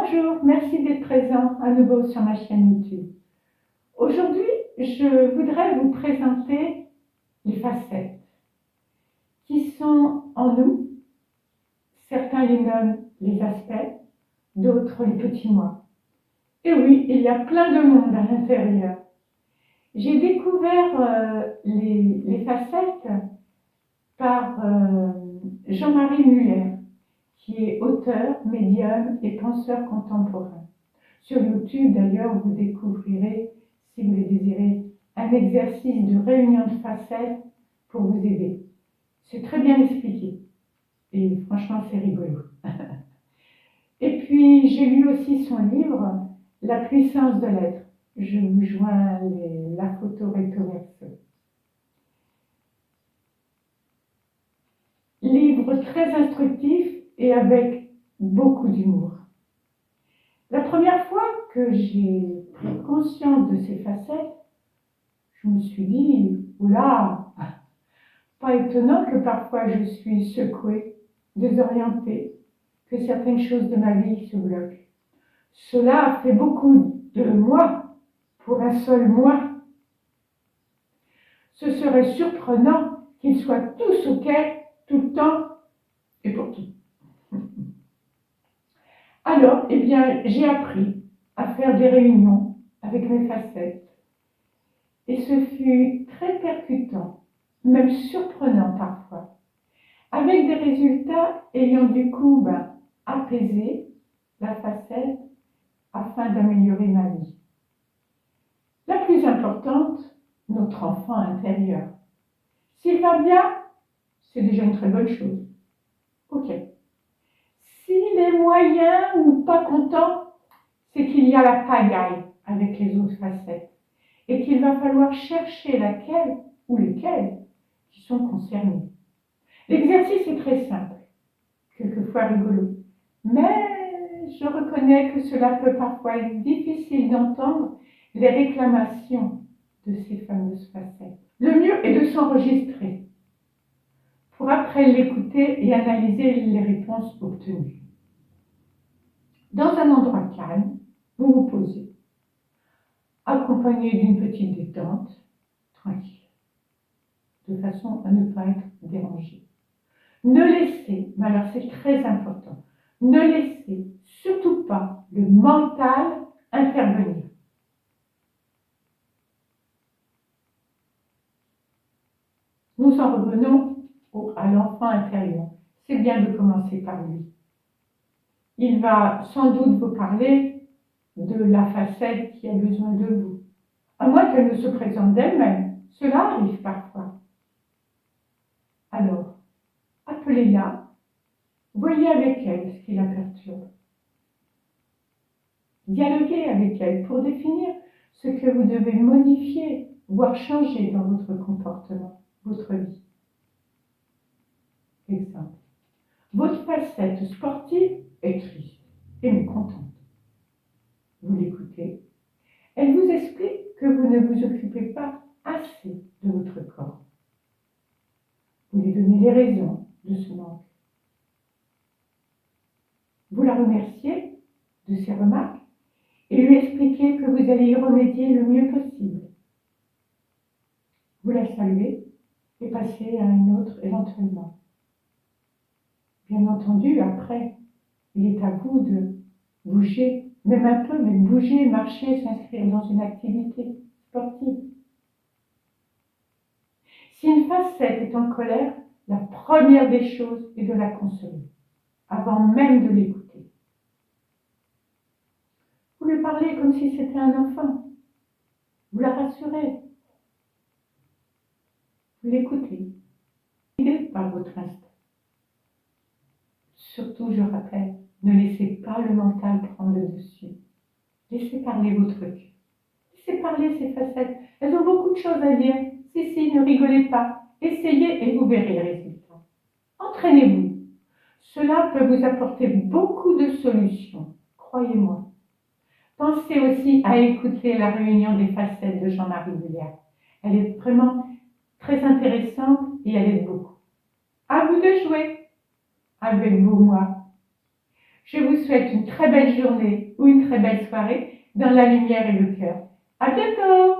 Bonjour, merci d'être présent à nouveau sur ma chaîne YouTube. Aujourd'hui, je voudrais vous présenter les facettes qui sont en nous. Certains les nomment les aspects, d'autres les petits moi. Et oui, il y a plein de monde à l'intérieur. J'ai découvert les facettes par Jean-Marie Muller, qui est auteur, médium et penseur contemporain. Sur YouTube, d'ailleurs, vous découvrirez, si vous le désirez, un exercice de réunion de facettes pour vous aider. C'est très bien expliqué et franchement, c'est rigolo. Et puis, j'ai lu aussi son livre « La puissance de l'être ». Je vous joins la photo recto verso. Livre très instructif et avec beaucoup d'humour. La première fois que j'ai pris conscience de ces facettes, je me suis dit, oula, pas étonnant que parfois je suis secouée, désorientée, que certaines choses de ma vie se bloquent. Cela fait beaucoup de moi pour un seul moi. Ce serait surprenant qu'ils soient tous OK, tout le temps et pour tout. Alors, eh bien, j'ai appris à faire des réunions avec mes facettes. Et ce fut très percutant, même surprenant parfois, avec des résultats ayant du coup apaisé la facette afin d'améliorer ma vie. La plus importante, notre enfant intérieur. S'il va bien, c'est déjà une très bonne chose. OK. S'il est moyen ou pas content, c'est qu'il y a la pagaille avec les autres facettes et qu'il va falloir chercher laquelle ou lesquelles qui sont concernés. L'exercice est très simple, quelquefois rigolo, mais je reconnais que cela peut parfois être difficile d'entendre les réclamations de ces fameuses facettes. Le mieux est de s'enregistrer pour après l'écouter et analyser les réponses obtenues. Dans un endroit calme, vous vous posez, accompagné d'une petite détente, tranquille, de façon à ne pas être dérangé. Ne laissez, mais alors c'est très important, ne laissez surtout pas le mental intervenir. Nous en revenons à l'enfant intérieur. C'est bien de commencer par lui. Il va sans doute vous parler de la facette qui a besoin de vous. À moins qu'elle ne se présente d'elle-même. Cela arrive parfois. Alors, appelez-la, voyez avec elle ce qui la perturbe. Dialoguez avec elle pour définir ce que vous devez modifier, voire changer dans votre comportement, votre vie. Exemple. Votre facette sportive est triste et mécontente. Vous l'écoutez. Elle vous explique que vous ne vous occupez pas assez de votre corps. Vous lui donnez les raisons de ce manque. Vous la remerciez de ses remarques et lui expliquez que vous allez y remédier le mieux possible. Vous la saluez et passez à une autre éventuellement. Bien entendu, après, il est à vous de bouger, même un peu, mais bouger, marcher, s'inscrire dans une activité sportive. Si une facette est en colère, la première des choses est de la consoler, avant même de l'écouter. Vous lui parlez comme si c'était un enfant. Vous la rassurez. Vous l'écoutez. Guidez par votre instinct. Surtout, je rappelle, ne laissez pas le mental prendre le dessus. Laissez parler vos trucs. Laissez parler ces facettes. Elles ont beaucoup de choses à dire. Si, ne rigolez pas. Essayez et vous verrez les résultats. Entraînez-vous. Cela peut vous apporter beaucoup de solutions. Croyez-moi. Pensez aussi à écouter la réunion des facettes de Jean-Marie Muller. Elle est vraiment très intéressante et elle aide beaucoup. À vous de jouer avec vos moi. Je vous souhaite une très belle journée ou une très belle soirée dans la lumière et le cœur. À bientôt!